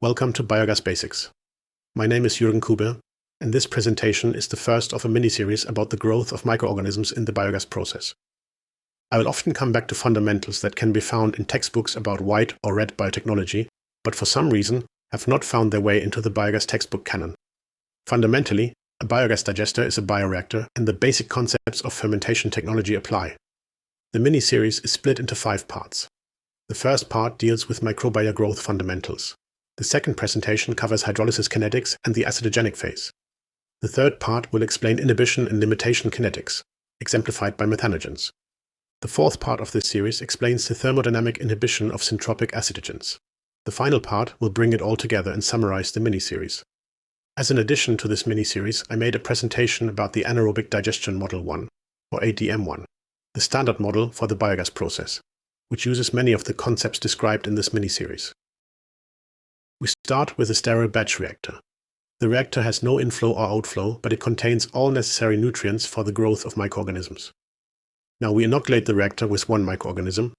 Welcome to Biogas Basics. My name is Jürgen Kube, and this presentation is the first of a mini-series about the growth of microorganisms in the biogas process. I will often come back to fundamentals that can be found in textbooks about white or red biotechnology, but for some reason have not found their way into the biogas textbook canon. Fundamentally, a biogas digester is a bioreactor, and the basic concepts of fermentation technology apply. The mini-series is split into 5 parts. The first part deals with microbial growth fundamentals. The second presentation covers hydrolysis kinetics and the acidogenic phase. The third part will explain inhibition and limitation kinetics, exemplified by methanogens. The fourth part of this series explains the thermodynamic inhibition of syntropic acidogens. The final part will bring it all together and summarize the mini-series. As an addition to this mini-series, I made a presentation about the anaerobic digestion model 1, or ADM1, the standard model for the biogas process, which uses many of the concepts described in this mini-series. We start with a sterile batch reactor. The reactor has no inflow or outflow, but it contains all necessary nutrients for the growth of microorganisms. Now we inoculate the reactor with one microorganism.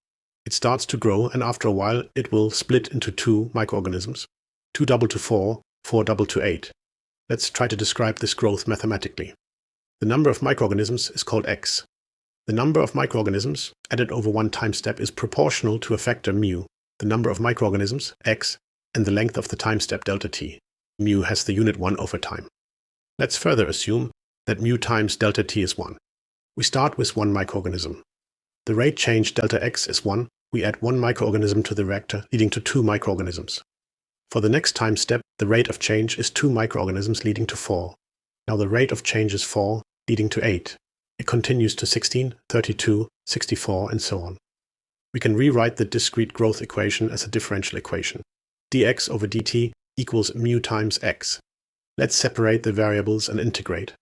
It starts to grow, and after a while it will split into 2 microorganisms, 2 double to 4, 4 double to 8. Let's try to describe this growth mathematically. The number of microorganisms is called x. The number of microorganisms added over one time step is proportional to a factor mu, the number of microorganisms, x, and the length of the time step delta t. Mu has the unit 1 over time. Let's further assume that mu times delta t is 1. We start with one microorganism. The rate change delta x is 1. We add one microorganism to the reactor, leading to 2 microorganisms. For the next time step, the rate of change is 2 microorganisms leading to 4. Now the rate of change is 4, leading to 8. It continues to 16, 32, 64, and so on. We can rewrite the discrete growth equation as a differential equation. dx over dt equals mu times x. Let's separate the variables and integrate.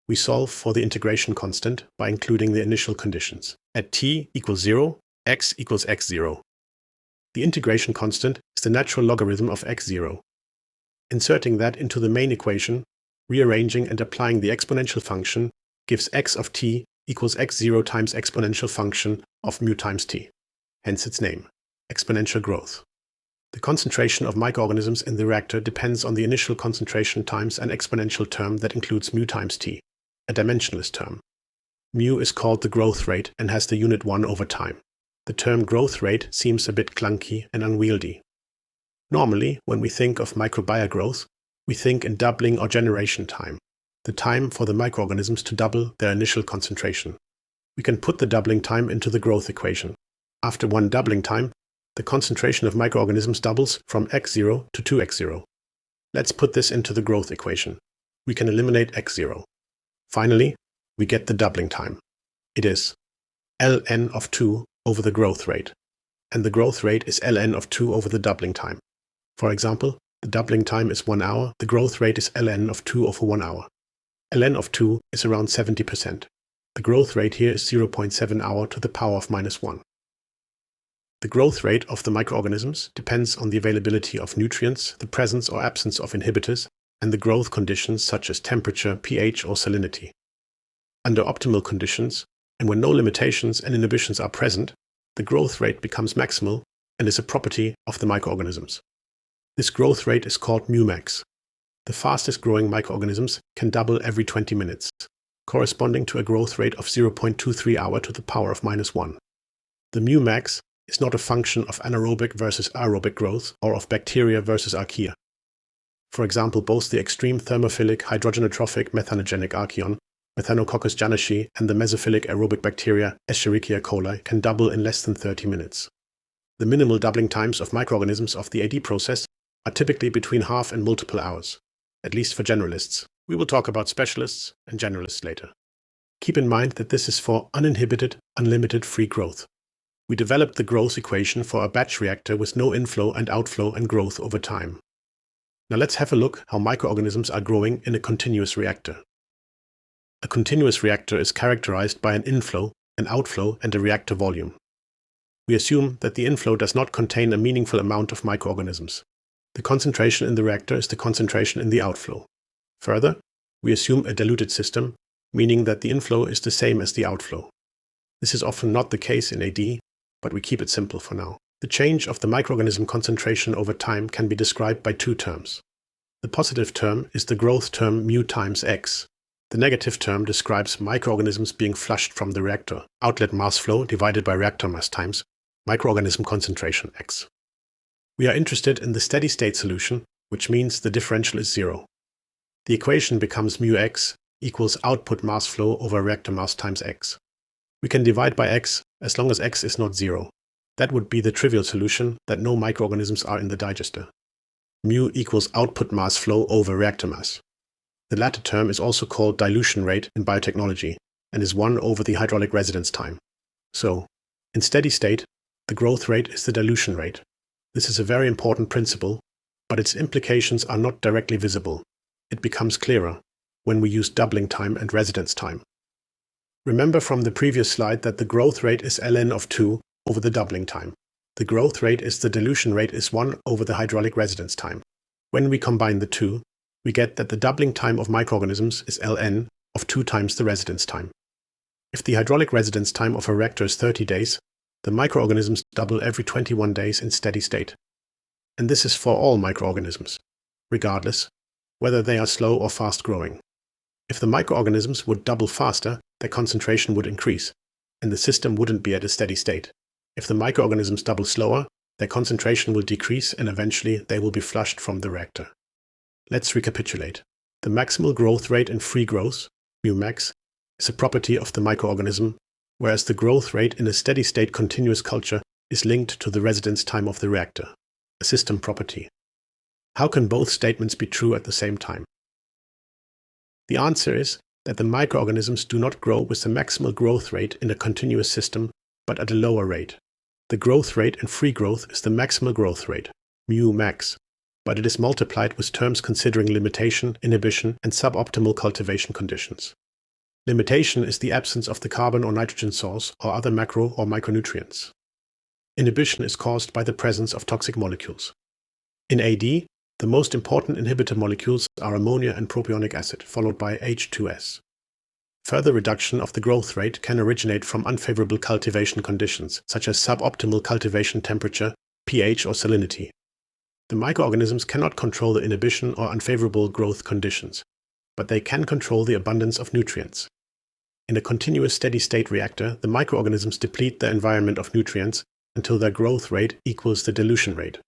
We solve for the integration constant by including the initial conditions. At t equals 0, x equals x0. The integration constant is the natural logarithm of x0. Inserting that into the main equation, rearranging and applying the exponential function gives x of t equals x0 times exponential function of mu times t. Hence its name, exponential growth. The concentration of microorganisms in the reactor depends on the initial concentration times an exponential term that includes mu times t, a dimensionless term. Mu is called the growth rate and has the unit 1 over time. The term growth rate seems a bit clunky and unwieldy. Normally, when we think of microbial growth, we think in doubling or generation time, the time for the microorganisms to double their initial concentration. We can put the doubling time into the growth equation. After one doubling time, the concentration of microorganisms doubles from x0 to 2x0. Let's put this into the growth equation. We can eliminate x0. Finally, we get the doubling time. It is ln of 2 over the growth rate, and the growth rate is ln of 2 over the doubling time. For example, the doubling time is 1 hour, the growth rate is ln of 2 over 1 hour. ln of 2 is around 70%. The growth rate here is 0.7 hour to the power of minus 1. The growth rate of the microorganisms depends on the availability of nutrients, the presence or absence of inhibitors, and the growth conditions such as temperature, pH, or salinity. Under optimal conditions, and when no limitations and inhibitions are present, the growth rate becomes maximal and is a property of the microorganisms. This growth rate is called Mumax. The fastest growing microorganisms can double every 20 minutes, corresponding to a growth rate of 0.23 hour to the power of minus 1. The Mumax is not a function of anaerobic versus aerobic growth or of bacteria versus archaea. For example, both the extreme thermophilic hydrogenotrophic methanogenic archaeon, Methanococcus janashi, and the mesophilic aerobic bacteria Escherichia coli can double in less than 30 minutes. The minimal doubling times of microorganisms of the AD process are typically between half and multiple hours, at least for generalists. We will talk about specialists and generalists later. Keep in mind that this is for uninhibited, unlimited free growth. We developed the growth equation for a batch reactor with no inflow and outflow and growth over time. Now let's have a look how microorganisms are growing in a continuous reactor. A continuous reactor is characterized by an inflow, an outflow, and a reactor volume. We assume that the inflow does not contain a meaningful amount of microorganisms. The concentration in the reactor is the concentration in the outflow. Further, we assume a diluted system, meaning that the inflow is the same as the outflow. This is often not the case in AD, but we keep it simple for now. The change of the microorganism concentration over time can be described by two terms. The positive term is the growth term mu times x. The negative term describes microorganisms being flushed from the reactor, outlet mass flow divided by reactor mass times microorganism concentration x. We are interested in the steady-state solution, which means the differential is zero. The equation becomes mu x equals output mass flow over reactor mass times x. We can divide by x as long as x is not zero. That would be the trivial solution that no microorganisms are in the digester. Mu equals output mass flow over reactor mass. The latter term is also called dilution rate in biotechnology and is 1 over the hydraulic residence time. So, in steady state, the growth rate is the dilution rate. This is a very important principle, but its implications are not directly visible. It becomes clearer when we use doubling time and residence time. Remember from the previous slide that the growth rate is ln of 2 over the doubling time. The growth rate is the dilution rate is 1 over the hydraulic residence time. When we combine the two, we get that the doubling time of microorganisms is ln of 2 times the residence time. If the hydraulic residence time of a reactor is 30 days, the microorganisms double every 21 days in steady state. And this is for all microorganisms, regardless whether they are slow or fast growing. If the microorganisms would double faster, their concentration would increase, and the system wouldn't be at a steady state. If the microorganisms double slower, their concentration will decrease and eventually they will be flushed from the reactor. Let's recapitulate. The maximal growth rate in free growth, mu max, is a property of the microorganism, whereas the growth rate in a steady-state continuous culture is linked to the residence time of the reactor, a system property. How can both statements be true at the same time? The answer is that the microorganisms do not grow with the maximal growth rate in a continuous system, but at a lower rate. The growth rate in free growth is the maximal growth rate, mu max, but it is multiplied with terms considering limitation, inhibition, and suboptimal cultivation conditions. Limitation is the absence of the carbon or nitrogen source or other macro or micronutrients. Inhibition is caused by the presence of toxic molecules. In AD, the most important inhibitor molecules are ammonia and propionic acid, followed by H2S. Further reduction of the growth rate can originate from unfavorable cultivation conditions, such as suboptimal cultivation temperature, pH, or salinity. The microorganisms cannot control the inhibition or unfavorable growth conditions, but they can control the abundance of nutrients. In a continuous steady-state reactor, the microorganisms deplete the environment of nutrients until their growth rate equals the dilution rate.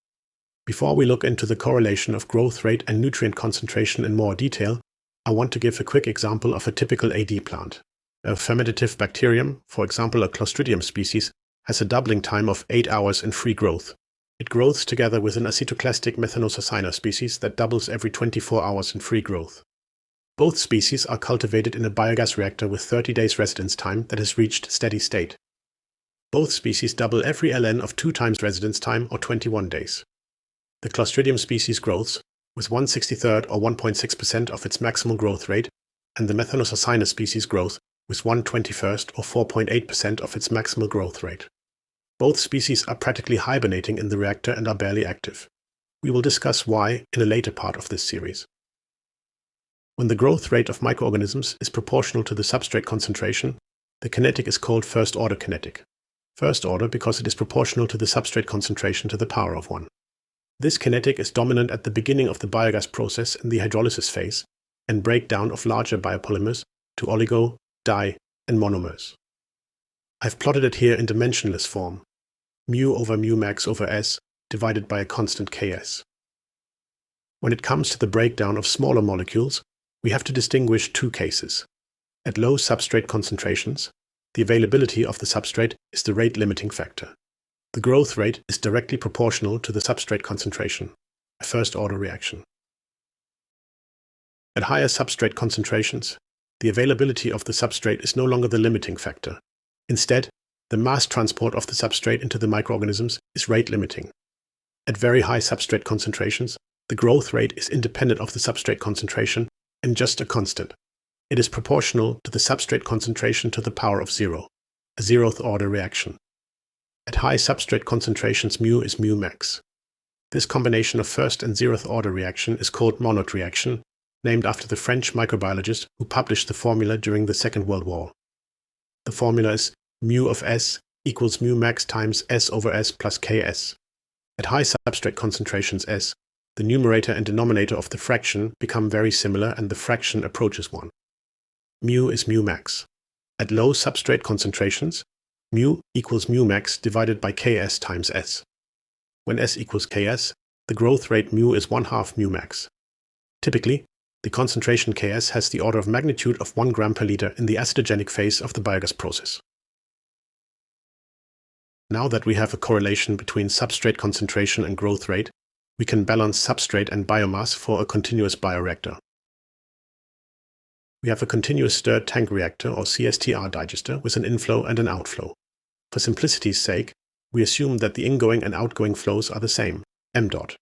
Before we look into the correlation of growth rate and nutrient concentration in more detail, I want to give a quick example of a typical AD plant. A fermentative bacterium, for example a Clostridium species, has a doubling time of 8 hours in free growth. It grows together with an acetoclastic methanosacina species that doubles every 24 hours in free growth. Both species are cultivated in a biogas reactor with 30 days residence time that has reached steady state. Both species double every ln of 2 times residence time or 21 days. The Clostridium species grows with 1/63 or 1.6% of its maximal growth rate, and the methanosacina species growth with 1/21 or 4.8% of its maximal growth rate. Both species are practically hibernating in the reactor and are barely active. We will discuss why in a later part of this series. When the growth rate of microorganisms is proportional to the substrate concentration, the kinetic is called first-order kinetic. First order because it is proportional to the substrate concentration to the power of 1. This kinetic is dominant at the beginning of the biogas process in the hydrolysis phase and breakdown of larger biopolymers to oligo, di, and monomers. I've plotted it here in dimensionless form, mu over mu max over S divided by a constant Ks. When it comes to the breakdown of smaller molecules, we have to distinguish two cases. At low substrate concentrations, the availability of the substrate is the rate-limiting factor. The growth rate is directly proportional to the substrate concentration, a first-order reaction. At higher substrate concentrations, the availability of the substrate is no longer the limiting factor. Instead, the mass transport of the substrate into the microorganisms is rate-limiting. At very high substrate concentrations, the growth rate is independent of the substrate concentration and just a constant. It is proportional to the substrate concentration to the power of 0, a zeroth-order reaction. At high substrate concentrations, mu is mu max. This combination of first and zeroth-order reaction is called Monod reaction, named after the French microbiologist who published the formula during the Second World War. The formula is mu of S equals mu max times S over S plus Ks. At high substrate concentrations S, the numerator and denominator of the fraction become very similar and the fraction approaches 1. Mu is mu max. At low substrate concentrations, mu equals mu max divided by Ks times S. When S equals Ks, the growth rate mu is 1/2 mu max. Typically, the concentration Ks has the order of magnitude of 1 gram per liter in the acidogenic phase of the biogas process. Now that we have a correlation between substrate concentration and growth rate, we can balance substrate and biomass for a continuous bioreactor. We have a continuous stirred tank reactor or CSTR digester with an inflow and an outflow. For simplicity's sake, we assume that the ingoing and outgoing flows are the same, m dot.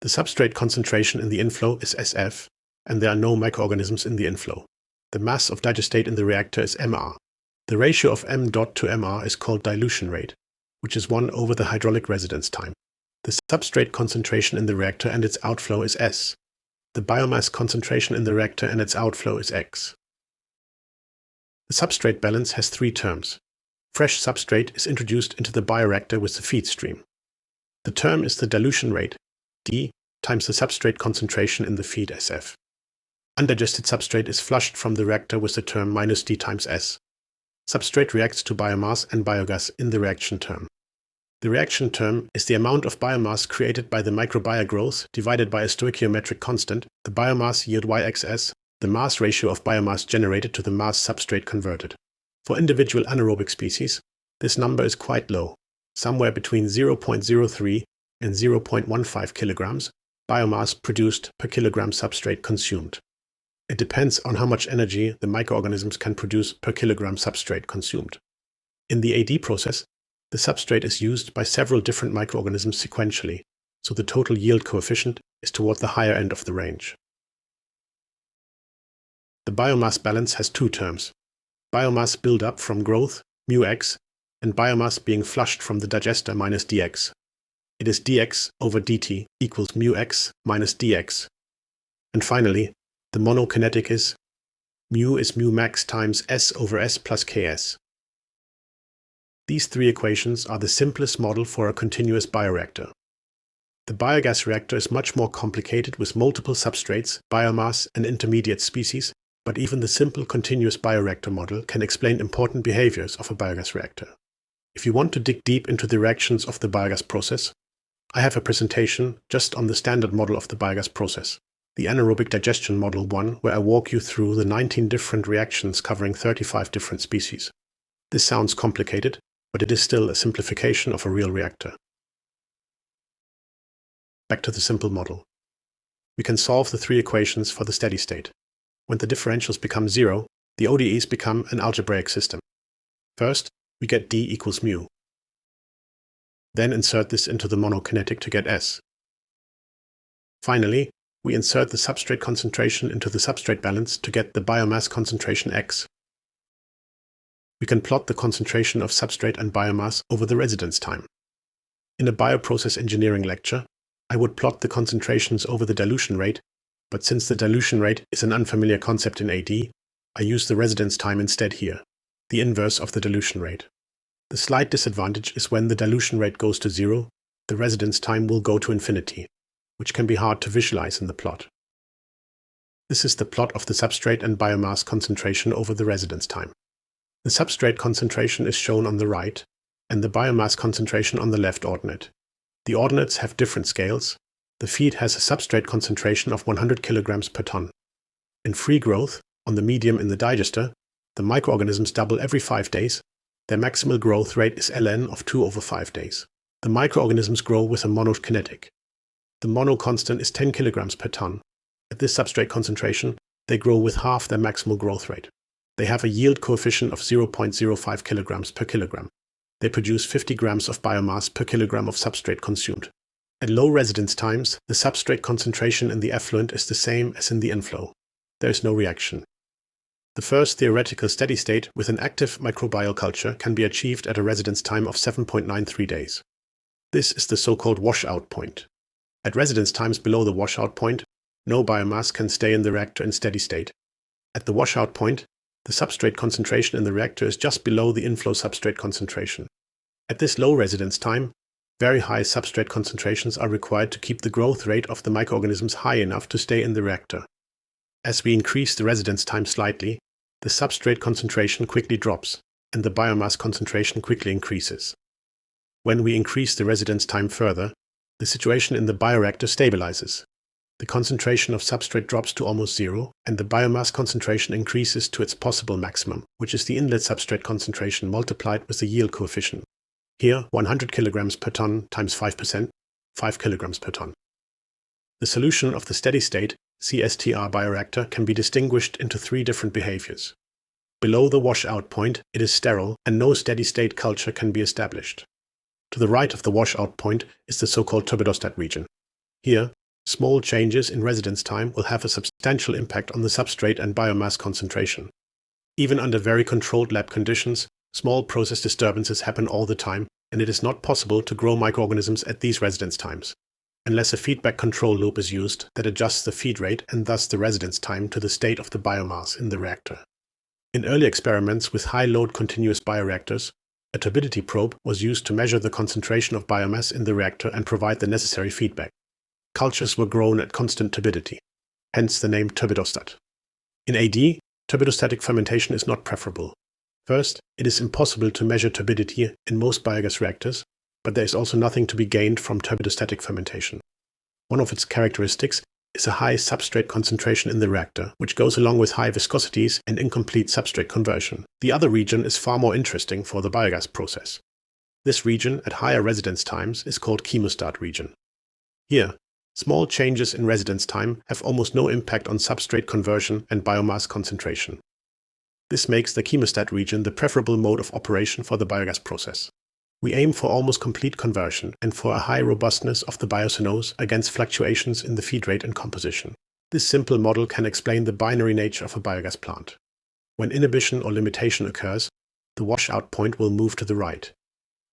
The substrate concentration in the inflow is SF, and there are no microorganisms in the inflow. The mass of digestate in the reactor is mR. The ratio of m dot to mR is called dilution rate, which is 1 over the hydraulic residence time. The substrate concentration in the reactor and its outflow is S. The biomass concentration in the reactor and its outflow is X. The substrate balance has 3 terms. Fresh substrate is introduced into the bioreactor with the feed stream. The term is the dilution rate, D, times the substrate concentration in the feed SF. Undigested substrate is flushed from the reactor with the term minus D times S. Substrate reacts to biomass and biogas in the reaction term. The reaction term is the amount of biomass created by the microbial growth divided by a stoichiometric constant, the biomass yield YXS, the mass ratio of biomass generated to the mass substrate converted. For individual anaerobic species, this number is quite low, somewhere between 0.03 and 0.15 kilograms biomass produced per kilogram substrate consumed. It depends on how much energy the microorganisms can produce per kilogram substrate consumed. In the AD process, the substrate is used by several different microorganisms sequentially, so the total yield coefficient is toward the higher end of the range. The biomass balance has 2 terms: biomass build-up from growth, μx, and biomass being flushed from the digester minus dx. It is dx over dt equals μx minus dx. And finally, the monod-kinetic is mu max times S over S plus Ks. These 3 equations are the simplest model for a continuous bioreactor. The biogas reactor is much more complicated with multiple substrates, biomass, and intermediate species, but even the simple continuous bioreactor model can explain important behaviors of a biogas reactor. If you want to dig deep into the reactions of the biogas process, I have a presentation just on the standard model of the biogas process, the anaerobic digestion model 1, where I walk you through the 19 different reactions covering 35 different species. This sounds complicated, but it is still a simplification of a real reactor. Back to the simple model. We can solve the 3 equations for the steady state. When the differentials become 0, the ODEs become an algebraic system. First, we get D equals mu. Then insert this into the monod-kinetic to get S. Finally, we insert the substrate concentration into the substrate balance to get the biomass concentration X. We can plot the concentration of substrate and biomass over the residence time. In a bioprocess engineering lecture, I would plot the concentrations over the dilution rate, but since the dilution rate is an unfamiliar concept in AD, I use the residence time instead here, the inverse of the dilution rate. The slight disadvantage is when the dilution rate goes to 0, the residence time will go to infinity, which can be hard to visualize in the plot. This is the plot of the substrate and biomass concentration over the residence time. The substrate concentration is shown on the right, and the biomass concentration on the left ordinate. The ordinates have different scales. The feed has a substrate concentration of 100 kilograms per ton. In free growth, on the medium in the digester, the microorganisms double every 5 days. Their maximal growth rate is ln of 2 over 5 days. The microorganisms grow with a monod-kinetic. The mono constant is 10 kilograms per ton. At this substrate concentration, they grow with half their maximal growth rate. They have a yield coefficient of 0.05 kilograms per kilogram. They produce 50 grams of biomass per kilogram of substrate consumed. At low residence times, the substrate concentration in the effluent is the same as in the inflow. There is no reaction. The first theoretical steady state with an active microbial culture can be achieved at a residence time of 7.93 days. This is the so-called washout point. At residence times below the washout point, no biomass can stay in the reactor in steady state. At the washout point, the substrate concentration in the reactor is just below the inflow substrate concentration. At this low residence time, very high substrate concentrations are required to keep the growth rate of the microorganisms high enough to stay in the reactor. As we increase the residence time slightly, the substrate concentration quickly drops, and the biomass concentration quickly increases. When we increase the residence time further, the situation in the bioreactor stabilizes. The concentration of substrate drops to almost zero, and the biomass concentration increases to its possible maximum, which is the inlet substrate concentration multiplied with the yield coefficient. Here, 100 kilograms per ton times 5%, 5 kilograms per ton. The solution of the steady-state CSTR bioreactor can be distinguished into three different behaviors. Below the washout point, it is sterile, and no steady-state culture can be established. To the right of the washout point is the so-called turbidostat region. Here, small changes in residence time will have a substantial impact on the substrate and biomass concentration. Even under very controlled lab conditions, small process disturbances happen all the time, and it is not possible to grow microorganisms at these residence times, unless a feedback control loop is used that adjusts the feed rate and thus the residence time to the state of the biomass in the reactor. In early experiments with high-load continuous bioreactors, a turbidity probe was used to measure the concentration of biomass in the reactor and provide the necessary feedback. Cultures were grown at constant turbidity, hence the name turbidostat. In AD, turbidostatic fermentation is not preferable. First, it is impossible to measure turbidity in most biogas reactors, but there is also nothing to be gained from turbidostatic fermentation. One of its characteristics is a high substrate concentration in the reactor, which goes along with high viscosities and incomplete substrate conversion. The other region is far more interesting for the biogas process. This region at higher residence times is called chemostat region. Here, small changes in residence time have almost no impact on substrate conversion and biomass concentration. This makes the chemostat region the preferable mode of operation for the biogas process. We aim for almost complete conversion and for a high robustness of the biocenosis against fluctuations in the feed rate and composition. This simple model can explain the binary nature of a biogas plant. When inhibition or limitation occurs, the washout point will move to the right.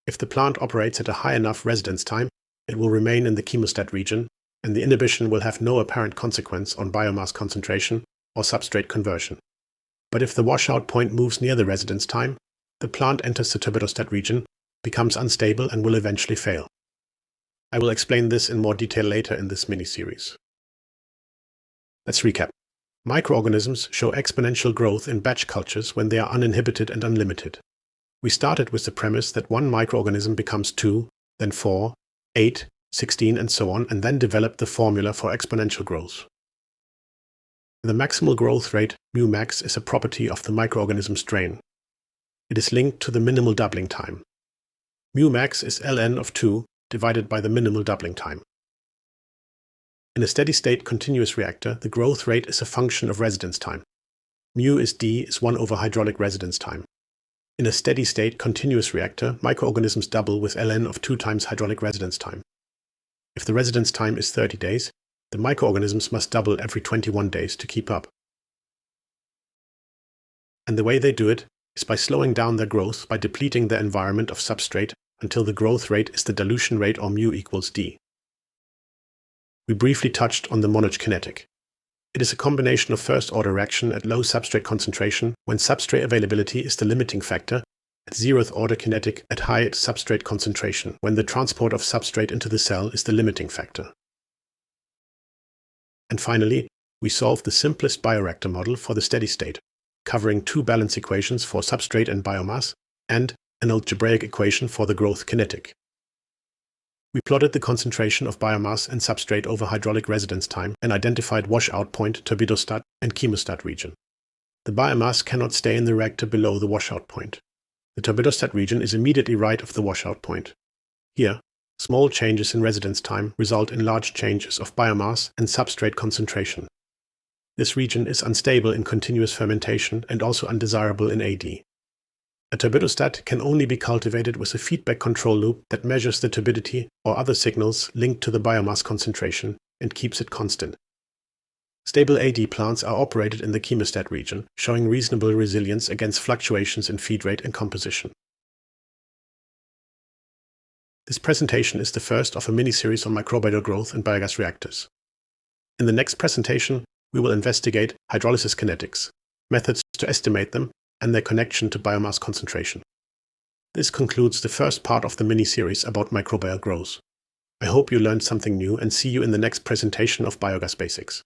If the plant operates at a high enough residence time, it will remain in the chemostat region, and the inhibition will have no apparent consequence on biomass concentration or substrate conversion. But if the washout point moves near the residence time, the plant enters the turbidostat region, becomes unstable, and will eventually fail. I will explain this in more detail later in this mini-series. Let's recap. Microorganisms show exponential growth in batch cultures when they are uninhibited and unlimited. We started with the premise that one microorganism becomes 2, then 4, 8, 16, and so on, and then developed the formula for exponential growth. The maximal growth rate, μmax, is a property of the microorganism strain. It is linked to the minimal doubling time. μmax is ln of 2 divided by the minimal doubling time. In a steady-state continuous reactor, the growth rate is a function of residence time. Mu is d is 1 over hydraulic residence time. In a steady-state continuous reactor, microorganisms double with ln of 2 times hydraulic residence time. If the residence time is 30 days, the microorganisms must double every 21 days to keep up. And the way they do it is by slowing down their growth by depleting their environment of substrate until the growth rate is the dilution rate, or mu equals d. We briefly touched on the Monod-kinetic. It is a combination of first-order reaction at low substrate concentration when substrate availability is the limiting factor, at zeroth-order kinetic at high substrate concentration when the transport of substrate into the cell is the limiting factor. And finally, we solved the simplest bioreactor model for the steady state, covering two balance equations for substrate and biomass, and an algebraic equation for the growth kinetic. We plotted the concentration of biomass and substrate over hydraulic residence time and identified washout point, turbidostat, and chemostat region. The biomass cannot stay in the reactor below the washout point. The turbidostat region is immediately right of the washout point. Here, small changes in residence time result in large changes of biomass and substrate concentration. This region is unstable in continuous fermentation and also undesirable in AD. A turbidostat can only be cultivated with a feedback control loop that measures the turbidity or other signals linked to the biomass concentration and keeps it constant. Stable AD plants are operated in the chemostat region, showing reasonable resilience against fluctuations in feed rate and composition. This presentation is the first of a mini-series on microbial growth in biogas reactors. In the next presentation, we will investigate hydrolysis kinetics, methods to estimate them, and their connection to biomass concentration. This concludes the first part of the mini-series about microbial growth. I hope you learned something new and see you in the next presentation of Biogas Basics.